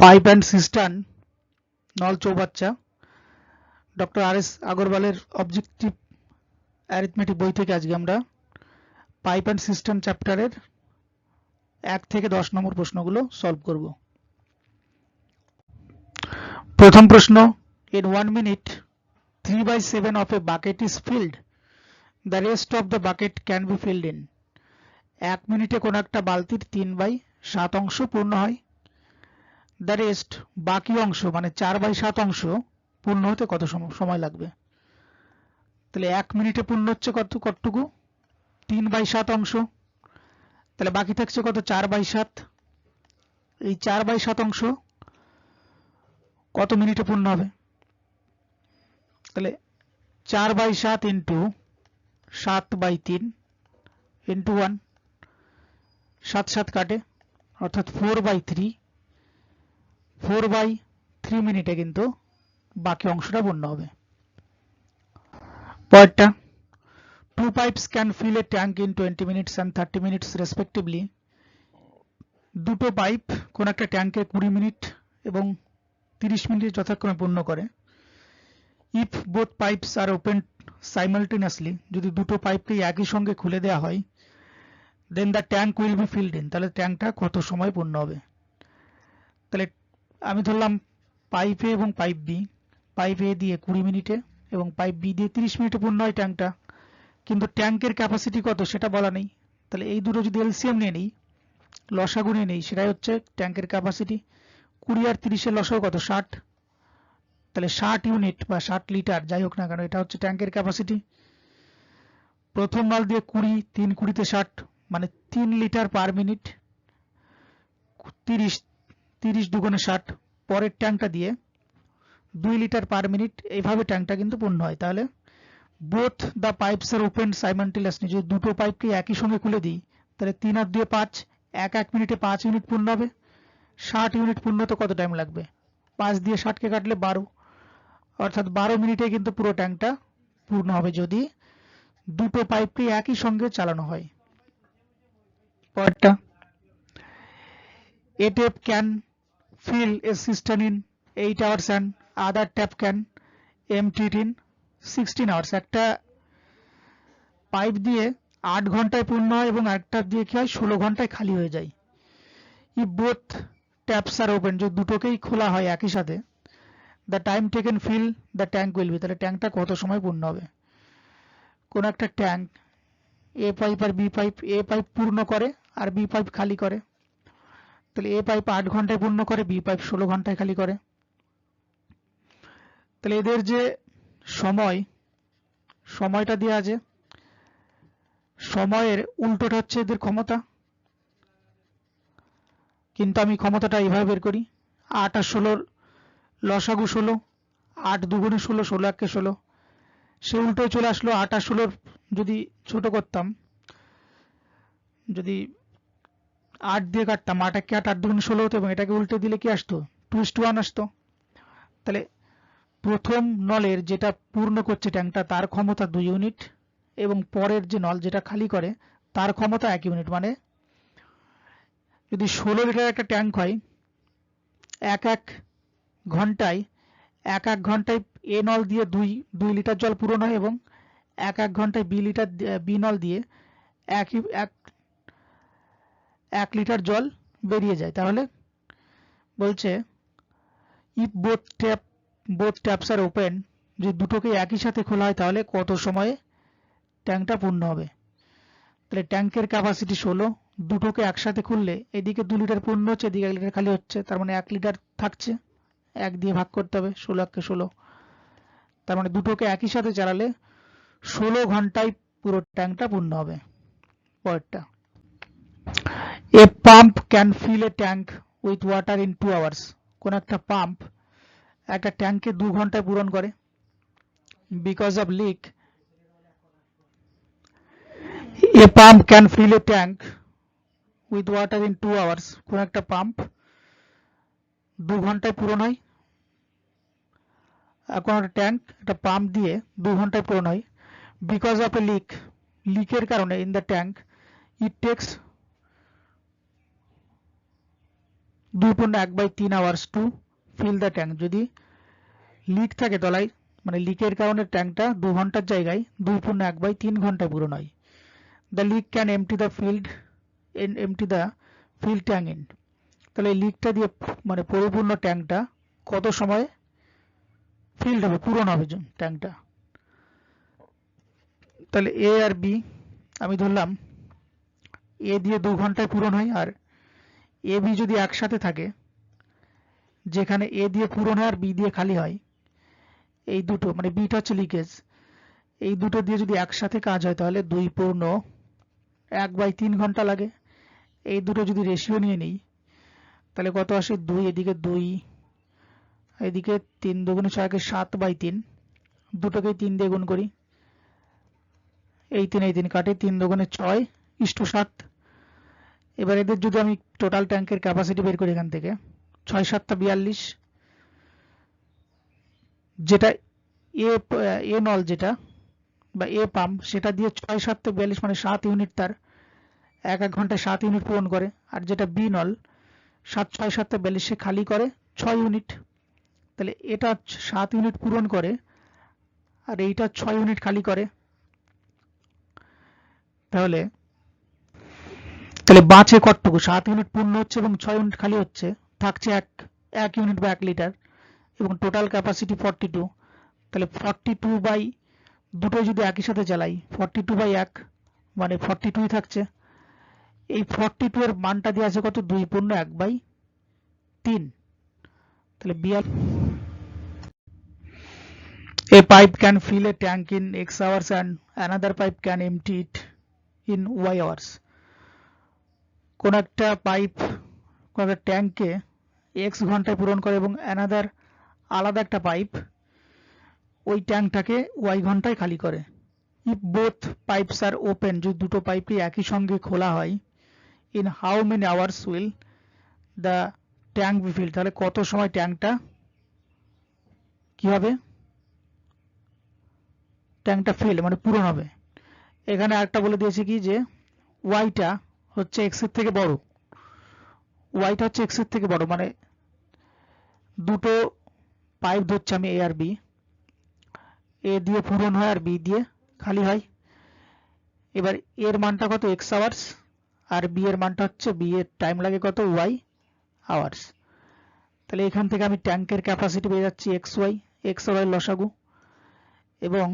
Pipe and cistern নল চৌবাচ্চা doctor আর.এস. আগরওয়ালের objective arithmetic বই থেকে আজকে আমরা পাইপ অ্যান্ড সিস্টার্ন চ্যাপ্টারের 1 থেকে 10 নম্বর প্রশ্নগুলো সলভ করব। প্রথম প্রশ্ন, in 1 minute 3/7 of a bucket is filled, the rest of the bucket can be filled in। 1 মিনিটে কোন একটা বালতির 3/7 অংশ পূর্ণ হয়, the rest বাকি অংশ মানে 4/7 অংশ পূর্ণ হতে কত সময় লাগবে। তাহলে 1 মিনিটে পূর্ণ হচ্ছে কতটুকু 3/7 অংশ, তাহলে বাকি থাকছে কত 4/7। এই 4/7 অংশ কত মিনিটে পূর্ণ হবে, তাহলে 4/7 ইন্টু 7/3 ইন্টু 1, 7 কাটে অর্থাৎ 4/3 মিনিটে কিন্তু বাকি অংশটা পূর্ণ হবে। পরেরটা, 2 pipes can fill a tank in 20 minutes and 30 minutes respectively। দুটো পাইপ কোন একটা ট্যাঙ্কে 20 মিনিট এবং 30 মিনিট যথাক্রমে পূর্ণ করে। if both pipes are opened simultaneously, যদি দুটো পাইপকেই একই সঙ্গে খুলে দেওয়া হয়, then the tank will be filled in, তাহলে ট্যাঙ্কটা কত সময় পূর্ণ হবে। তাহলে আমি ধরলাম পাইপ এ এবং পাইপ বি, পাইপ এ দিয়ে 20 মিনিটে এবং পাইপ বি দিয়ে 30 মিনিটে পূর্ণ হয় ট্যাঙ্কটা, কিন্তু ট্যাঙ্কের ক্যাপাসিটি কত সেটা বলা নেই। তাহলে এই দুটো যদি এলসিএম নিয়ে নিই, লসাগু নিয়ে নিই, সেটাই হচ্ছে ট্যাঙ্কের ক্যাপাসিটি। 20 আর 30 এর লসাগু কত 60, তাহলে 60 ইউনিট বা 60 লিটার যাই হোক না কেন এটা হচ্ছে ট্যাঙ্কের ক্যাপাসিটি। প্রথম নল দিয়ে 20, 3 20 = 60 মানে 3 লিটার পার মিনিট, 30 দুগুণে 60। পরের ট্যাঙ্কটা দিয়ে 2 লিটার পার মিনিট, এইভাবে ট্যাঙ্কটা কিন্তু পূর্ণ হয়। তাহলে both the pipes are opened simultaneously, যদি দুটো পাইপকে একই সঙ্গে খুলে দিই তাহলে 3 আর 2 5, 1 মিনিটে 5 ইউনিট পূর্ণ হবে। 60 ইউনিট পূর্ণ হতে কত টাইম লাগবে, 5 দিয়ে 60 কে কাটলে 12, অর্থাৎ 12 মিনিটে কিন্তু পুরো ট্যাঙ্কটা পূর্ণ হবে যদি দুটো পাইপকে একই সঙ্গে চালানো হয়। পরেরটা, a tap can fill a cistern in 8 hours and other tap can empty it in 16 hours। একটা পাইপ দিয়ে 8 ঘন্টায় পূর্ণ হয় এবং আরেকটা দিয়ে কি হয় 16 ঘন্টায় খালি হয়ে যায়। if both taps are open, যদি দুটোকেই খোলা হয় একই সাথে, the time taken fill the tank will be, তাহলে ট্যাঙ্কটা কত সময় পূর্ণ হবে। কোন একটা ট্যাঙ্ক এ পাইপ আর বি পাইপ, এ পাইপ পূর্ণ করে আর বি পাইপ খালি করে, তাহলে এ পাইপ 8 ঘন্টায় পূর্ণ করে, বি পাইপ 16 ঘন্টায় খালি করে। তাহলে এদের যে সময়টা দেওয়া আছে, সময়ের উল্টোটা হচ্ছে এদের ক্ষমতা, কিন্তু আমি ক্ষমতাটা এইভাবে বের করি, 8 আর 16 লসাগু 16, 8 দুগুণে 16, 16 একে 16, সে উল্টোয় চলে আসলো। 8 আর 16 যদি ছোট করতাম, যদি 8 দিয়ে কাটতাম, 8 একে 8, 8 দুগুণে 16 হতো এবং এটাকে উল্টে দিলে কি আসতো 2:1 আসতো। তাহলে প্রথম নলের যেটা পূর্ণ করছে ট্যাঙ্কটা তার ক্ষমতা 2 ইউনিট এবং পরের যে নল যেটা খালি করে তার ক্ষমতা 1 ইউনিট। মানে যদি 16 লিটার একটা ট্যাঙ্ক হয়, এক ঘন্টায় এ নল দিয়ে 2 লিটার জল পূরণ হয় এবং এক ঘন্টায় বি নল দিয়ে 1 লিটার জল বেরিয়ে যায়। তাহলে বলছে if both taps are open, যদি দুটোকে একই সাথে খোলা হয় তাহলে কত সময়ে ট্যাঙ্কটা পূর্ণ হবে। তাহলে ট্যাঙ্কের ক্যাপাসিটি 16, দুটোকে একসাথে খুললে এদিকে 2 লিটার পূর্ণ হচ্ছে, এদিকে 1 লিটার খালি হচ্ছে, তার মানে 1 লিটার থাকছে, 1 দিয়ে ভাগ করতে হবে, 16 একে 16, তার মানে দুটোকে একই সাথে চালালে 16 ঘন্টায় পুরো ট্যাঙ্কটা পূর্ণ হবে। পরেরটা, a pump can fill a tank with water in 2 hours, কোন একটা পাম্প একটা ট্যাঙ্কে 2 ঘন্টায় পূরণ করে। because of leak, a pump can fill a tank with water in 2 hours, কোন একটা পাম্প 2 ঘন্টায় পূরণ হয়। কোন একটা ট্যাঙ্ক একটা পাম্প দিয়ে 2 ঘন্টায় পূরণ হয়। because of a leak, লিকের কারণে in the tank it takes 2.1/3 hours to fill the tank। যদি লিক থাকে তলায়, মানে লিকের কারণে ট্যাঙ্কটা 2 ঘন্টার জায়গায় 2.1/3 ঘন্টায় পূরণ হয়। The leak can empty the fill tank in। তাহলে এই লিকটা দিয়ে মানে পরিপূর্ণ ট্যাঙ্কটা কত সময় ফিল্ড হবে, পূরণ হবে ট্যাঙ্কটা। তাহলে এ আর বি আমি ধরলাম এ দিয়ে 2 ঘন্টায় পূরণ হয়, আর এ বি যদি একসাথে থাকে, যেখানে এ দিয়ে পূরণ হয় আর বি দিয়ে খালি হয়, এই দুটো মানে বিটা হচ্ছে লিকেজ, এই দুটো দিয়ে যদি একসাথে কাজ হয় তাহলে 2.1/3 ঘন্টা লাগে। এই দুটো যদি রেশিও নিয়ে নিই তাহলে কত আসে, 2 এদিকে 2 এদিকে 3 দুগুণে 6 কে 7/3, দুটোকে 3 দিয়ে গুণ করি, এই 3 কাটে, 3 দুগুণে 6:7। এবার এদের যদি আমি টোটাল ট্যাঙ্কের ক্যাপাসিটি বের করি এখান থেকে, 6 7 42, যেটা এ নল যেটা বা এ পাম্প সেটা দিয়ে 6 7 42 মানে 7 ইউনিট তার এক ঘন্টায় 7 ইউনিট পূরণ করে, আর যেটা বি নল 7 6 7 42 সে খালি করে 6 ইউনিট। তাহলে এটা 7 ইউনিট পূরণ করে আর এইটা 6 ইউনিট খালি করে। তাহলে বাঁচে কতটুকু, 7 ইউনিট পূর্ণ হচ্ছে এবং 6 ইউনিট খালি হচ্ছে, থাকছে 1 ইউনিট বা 1 লিটার, এবং টোটাল ক্যাপাসিটি 42। তাহলে 42 দুটোই যদি একই সাথে চালাই, 42/1 মানে 42 থাকছে। এই 42 এর মানটা দিয়ে আছে কত, 2.1/3। তাহলে a pipe can fill a tank in x hours and another pipe can empty it in y hours। কোন একটা পাইপ কোন একটা ট্যাঙ্কে x ঘন্টায় পূরণ করে এবং আলাদা একটা পাইপ ওই ট্যাঙ্কটাকে y ঘন্টায় খালি করে। if both pipes are open, যদি দুটো পাইপই একই সঙ্গে খোলা হয়, in how many hours will the tank be filled। তাহলে কত সময় ট্যাঙ্কটা কি হবে, ট্যাঙ্কটা ফিল মানে পূরণ হবে। এখানে আরেকটা বলে দিয়েছে কি যে ওয়াইটা হচ্ছে এক্স এর থেকে বড়, ওয়াইটা হচ্ছে এক্স এর থেকে বড়, মানে দুটো পাইপ ধরছে আমি এ আর বি, এ দিয়ে পূরণ হয় আর বি দিয়ে খালি হয়। এবার এর মানটা কত, এক্স আওয়ার্স, আর বি এর মানটা হচ্ছে, বি এর টাইম লাগে কত, ওয়াই আওয়ার্স। তাহলে এখান থেকে আমি ট্যাঙ্কের ক্যাপাসিটি পেয়ে যাচ্ছি এক্স আর ওয়াই লসাগু, এবং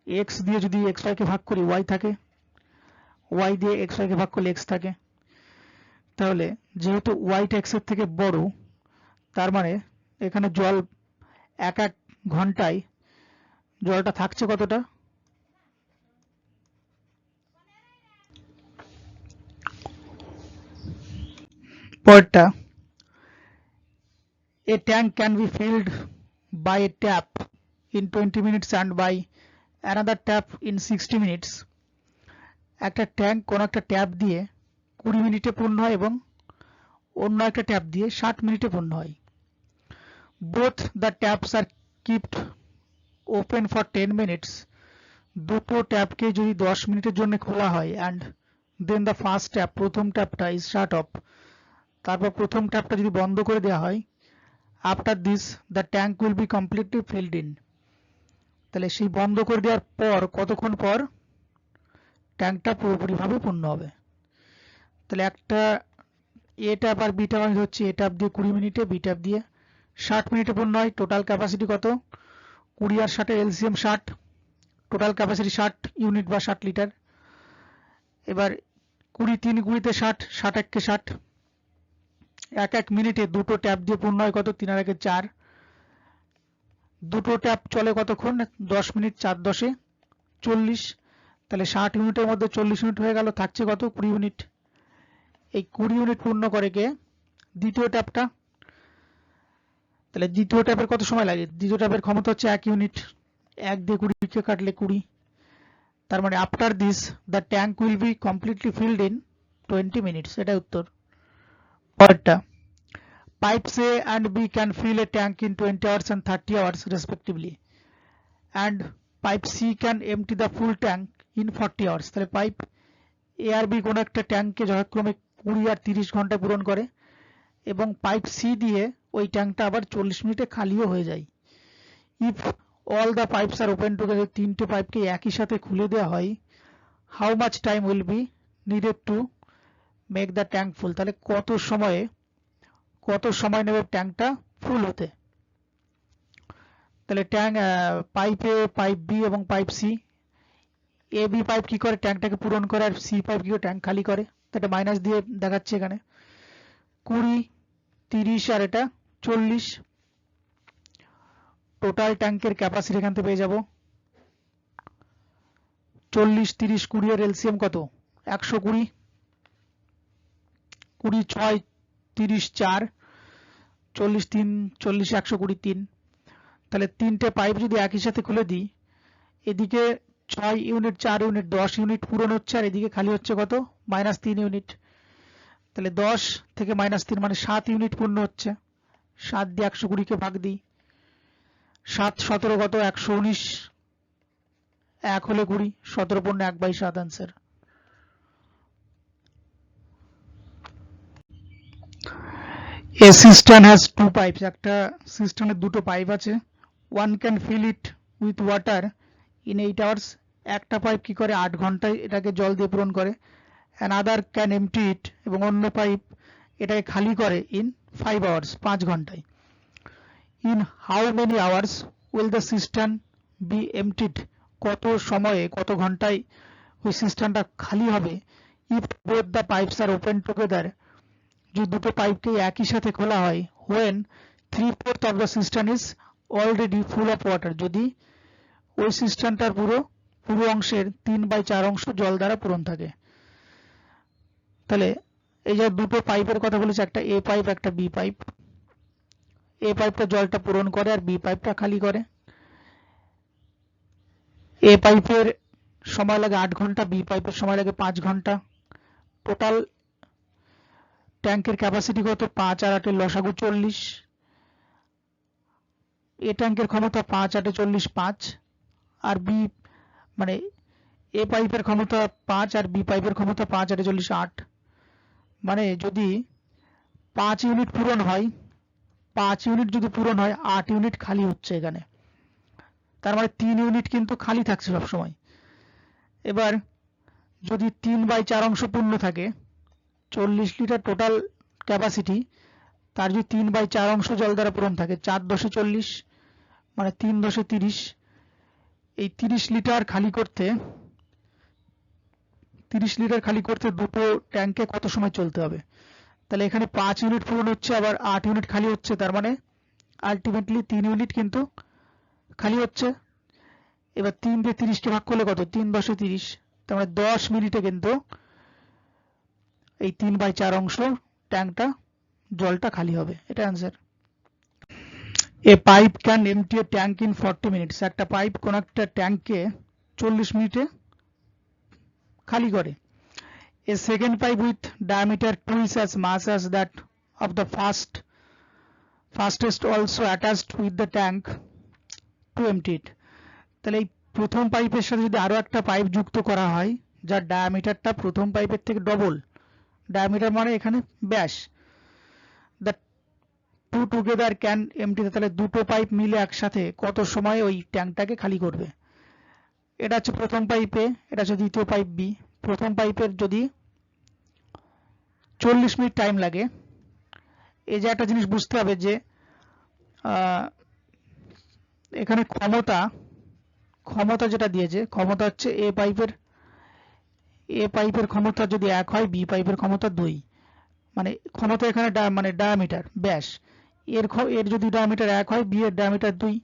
এক্স দিয়ে যদি এক্স ওয়াই কে ভাগ করি ওয়াই থাকে, ওয়াই দিয়ে এক্স ওয়াই কে ভাগ করলে এক্স থাকে। তাহলে যেহেতু ওয়াইটা এক্স এর থেকে বড়, তার মানে এখানে জল এক ঘন্টায় জলটা থাকছে কতটা, পরেরটা, a tank can be filled by a tap in 20 minutes and by another tap in 60 minutes। একটা ট্যাঙ্ক কোন একটা ট্যাপ দিয়ে 20 মিনিটে পূর্ণ হয় এবং অন্য একটা ট্যাপ দিয়ে 60 মিনিটে পূর্ণ হয়। both the taps are kept open for 10 minutes। দুটো ট্যাপকে যদি 10 মিনিটের জন্য খোলা হয়, and then the first tap প্রথম ট্যাপটা is shut off, তারপর প্রথম ট্যাপটা যদি বন্ধ করে দেওয়া হয়, after this the tank will be completely filled in। তাহলে সেই বন্ধ করে দেওয়ার পর কতক্ষণ পর ট্যাঙ্কটা পুরোপুরিভাবে পূর্ণ হবে। তাহলে একটা এ ট্যাপ আর বি ট্যাপ হচ্ছে, এ ট্যাপ দিয়ে 20 মিনিটে, বি ট্যাপ দিয়ে 60 মিনিটে পূর্ণ হয়। টোটাল ক্যাপাসিটি কত, 20 আর 60 এলসিএম 60, টোটাল ক্যাপাসিটি 60 ইউনিট বা 60 লিটার। এবার 20 3 20 তে 60, 60 1 কে 60, এক মিনিটে দুটো ট্যাপ দিয়ে পূর্ণ হয় কত, 3 আর 1 4, দুটো ট্যাপ চলে কতক্ষণ, 10 মিনিট, 4 10 40। তাহলে 60 ইউনিটের মধ্যে 40 ইউনিট হয়ে গেল, থাকছে কত, 20 ইউনিট। এই 20 ইউনিট পূর্ণ করে কে, দ্বিতীয় ট্যাপটা। তাহলে দ্বিতীয় ট্যাপের কত সময় লাগে, দ্বিতীয় ট্যাপের ক্ষমতা হচ্ছে 1 ইউনিট, 1 দিয়ে 20 কে কাটলে 20। তার মানে after this the tank will be completely field in 20 minutes. এটা উত্তর। পরেরটা, pipes A and B can fill a tank in 20 hours and 30 hours respectively, and pipe C can empty the full tank in 40 hours। তাহলে pipe এ আর B কোন একটা ট্যাঙ্ককে যথাক্রমে 20 আর 30 ঘন্টায় পূরণ করে, এবং পাইপ সি দিয়ে ওই ট্যাঙ্কটা আবার 40 মিনিটে খালিও হয়ে যায়। If all the pipes are open together, তিনটে পাইপকে একই সাথে খুলে দেওয়া হয়, how much time will be needed to make the tank full, তাহলে কত সময় নেবে ট্যাঙ্কটা ফুল হতে। তাহলে পাইপ এ, পাইপ বি এবং pipe C, A B pipe কি করে ট্যাঙ্কটাকে পূরণ করে আর সি পাইপ কি করে ট্যাঙ্ক খালি করে, এটা মাইনাস দিয়ে দেখাচ্ছে এখানে 20, 30 আর এটা 40। টোটাল ট্যাঙ্কের ক্যাপাসিটি এখান থেকে পেয়ে যাব 40, 30, 20 এর এলসিএম কত 120, 20 6, 30 4, 40 3, 40 120 3। তাহলে তিনটে পাইপ যদি একই সাথে খুলে দিই, এদিকে 6 ইউনিট 4 ইউনিট 10 ইউনিট পূরণ হচ্ছে আর এদিকে খালি হচ্ছে কত -3 ইউনিট। তাহলে 10 থেকে -3 মানে 7 ইউনিট পূর্ণ হচ্ছে। 7 দিয়ে 120 কে ভাগ দিই, 7 17 কত 119, 1 হলে 20, 17 পূর্ণ 1/7 answer. A cistern has two pipes, একটা সিস্টার্নের দুটো পাইপ আছে। One can fill it with water in 8 hours, একটা পাইপ কি করে 8 ঘন্টায় এটাকে জল দিয়ে পূরণ করে। Another can empty it, এবং অন্য পাইপ এটাকে খালি করে in 5 hours, 5 ঘন্টায়। In how many hours will the cistern be emptied, কত সময়ে কত ঘন্টায় ওই সিস্টেমটা খালি হবে if both the pipes are open together, যদি দুটো পাইপকে একই সাথে খোলা হয় when 3/4 of the cistern is already full of water, যদি ওই সিস্টেমটার পুরো অংশের 3/4 অংশ জল দ্বারা পূরণ থাকে। তাহলে এই যে দুটো পাইপের কথা বলেছে, একটা এ পাইপ একটা বি পাইপ, এ পাইপটা জলটা পূরণ করে আর বি পাইপটা খালি করে। এ পাইপের সময় লাগে 8 ঘন্টা, বি পাইপের সময় লাগে 5 ঘন্টা। টোটাল ট্যাঙ্কের ক্যাপাসিটি কত 5 আর 8 এর লসাগু 40। এ ট্যাঙ্কের ক্ষমতা 5 8 এ 40 5, আর বি মানে এ পাইপের ক্ষমতা 5 আর বি পাইপের ক্ষমতা 5 8 এ 40 8। মানে যদি 5 ইউনিট পূরণ হয়, 5 ইউনিট যদি পূরণ হয় 8 ইউনিট খালি হচ্ছে এখানে, তার মানে 3 ইউনিট কিন্তু খালি থাকছে সব সময়। এবার যদি 3/4 অংশ পূর্ণ থাকে, 40 লিটার টোটাল ক্যাপাসিটি, তার যদি 3/4 অংশ জল দ্বারা পূরণ থাকে, 4 10 40 মানে 3 10 30, এই 30 লিটার খালি করতে দুটো ট্যাঙ্কে কত সময় চলতে হবে। তাহলে এখানে 5 ইউনিট পূরণ হচ্ছে আবার 8 ইউনিট খালি হচ্ছে, তার মানে আলটিমেটলি 3 ইউনিট কিন্তু খালি হচ্ছে। এবার 3 দিয়ে 30 কে ভাগ করলে কত 3 10 30, তার মানে 10 মিনিটে কিন্তু এই 3/4 অংশ ট্যাঙ্কটা জলটা খালি হবে, এটা answer. A pipe can empty a tank in 40 minutes, একটা পাইপ কোন একটা ট্যাঙ্ককে 40 মিনিটে খালি করে। A second pipe with diameter 2 is as much as that of the fastest also attached with the tank to empty it, তাহলে এই প্রথম পাইপের সাথে যদি আরো একটা পাইপ যুক্ত করা হয় যার ডায়ামিটারটা প্রথম পাইপের থেকে ডবল, ডায়ামিটার মানে এখানে ব্যাস, the two together can empty, তাহলে দুটো পাইপ মিলে একসাথে কত সময় ওই ট্যাঙ্কটাকে খালি করবে। এটা হচ্ছে প্রথম পাইপে, এটা হচ্ছে দ্বিতীয় পাইপ বি। প্রথম পাইপের যদি 40 মিনিট টাইম লাগে, এই যে একটা জিনিস বুঝতে হবে যে এখানে ক্ষমতা যেটা দিয়েছে, ক্ষমতা হচ্ছে এ পাইপের ক্ষমতা যদি 1 হয়, বি পাইপের ক্ষমতা 2, মানে ক্ষমতা এখানে মানে ডায়ামিটার ব্যাস, এর যদি ডায়ামিটার 1 হয়, বি এর ডায়ামিটার 2,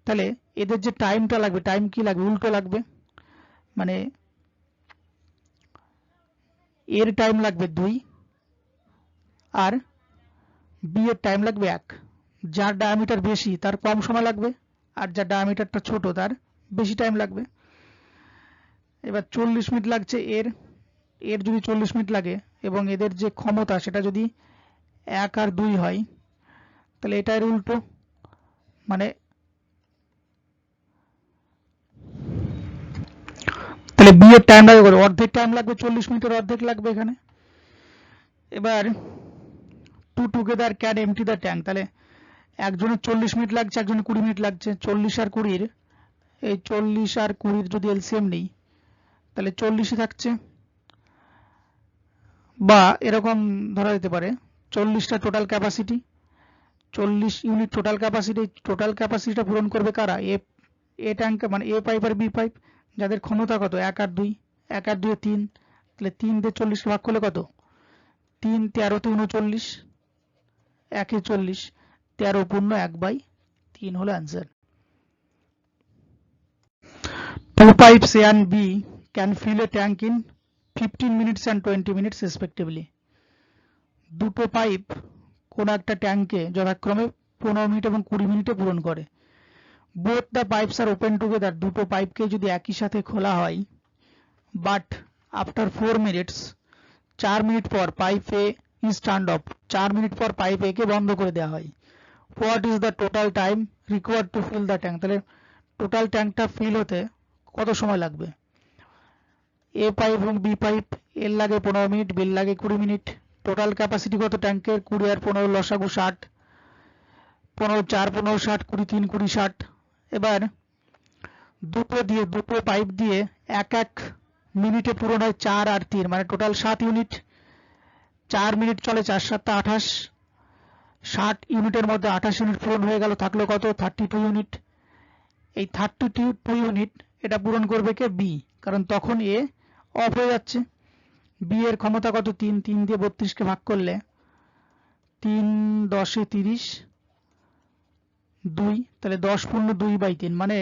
তাহলে এদের যে টাইমটা লাগবে, টাইম কি লাগবে উল্টো লাগবে, মানে এর টাইম লাগবে 2 আর বি এর টাইম লাগবে 1। যার ডায়ামিটার বেশি তার কম সময় লাগবে, আর যার ডায়ামিটারটা ছোট তার বেশি টাইম লাগবে। এবার 40 মিনিট লাগছে এর যদি 40 মিনিট লাগে এবং এদের যে ক্ষমতা সেটা যদি 1 আর 2 হয়, তাহলে এটা এর উল্টো, মানে তাহলে বি এর টাইম লাগবে অর্ধেক টাইম লাগবে, 40 মিনিটের অর্ধেক লাগবে এখানে। এবার two together can empty the tank. তাহলে একজনের 40 মিনিট লাগছে, একজনের 20 মিনিট লাগছে। 40 আর 20-র, এই 40 আর 20-র যদি এলসিএম নিই তাহলে 40ই থাকছে, বা এরকম ধরা যেতে পারে 40টা total capacity, 40 unit total capacity. Total ক্যাপাসিটিটা পূরণ করবে কারা? এ ট্যাঙ্ক, মানে এ পাইপ আর বি পাইপ, যাদের ক্ষমতা কত 1 আর 2, 1 আর 2 3, তাহলে 3 দিয়ে 40 ভাগ করলে কত? 3 13 39, 1 এ 40, 13 পূর্ণ 1/3 হলো answer. Two pipes A and B can fill a tank in 15 minutes and 20 minutes respectively. দুটো পাইপ কোন একটা ট্যাঙ্কে যথাক্রমে 15 মিনিট এবং 20 মিনিটে পূরণ করে। Both the pipes are open together. দুটো পাইপকে যদি একই সাথে খোলা হয়, but after 4 minutes, 4 মিনিট পর pipe A is turned off. 4 minute পর পাইপ A কে বন্ধ করে দেওয়া হয়। What is the total time required to fill the tank? তাহলে টোটাল ট্যাঙ্কটা ফিল হতে কত সময় লাগবে? এ পাইপ এবং বি পাইপ, এর লাগে 15 মিনিট, বির লাগে 20 মিনিট। টোটাল ক্যাপাসিটি কত ট্যাঙ্কের? 20 আর 15 লসাগু 60, 15 4 15 60, 20 3 20 60। এবার দুটো পাইপ দিয়ে এক এক মিনিটে পূরণ হয় 4 আর 3, মানে টোটাল 7 ইউনিট। 4 মিনিট চলে, 4 7 28, 60 ইউনিটের মধ্যে 28 ইউনিট পূরণ হয়ে গেল, থাকলো কত? 32 ইউনিট। এই 32 ইউনিট এটা পূরণ করবে কে? বি, কারণ তখন এ অফ হয়ে যাচ্ছে। বি এর ক্ষমতা কত? 3, 3 দিয়ে 32 কে ভাগ করলে 3 10 এ 30, 2, তাহলে 10 পূর্ণ 2/3, মানে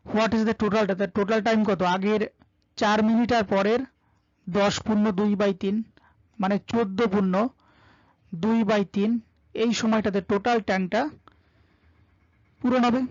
হোয়াট ইজ দ্য টোটালটা? তার টোটাল টাইম কত? আগের 4 মিনিট আর পরের 10 পূর্ণ 2/3, মানে 14 পূর্ণ 2/3। এই সময়টাতে টোটাল ট্যাঙ্কটা পূরণ হবে।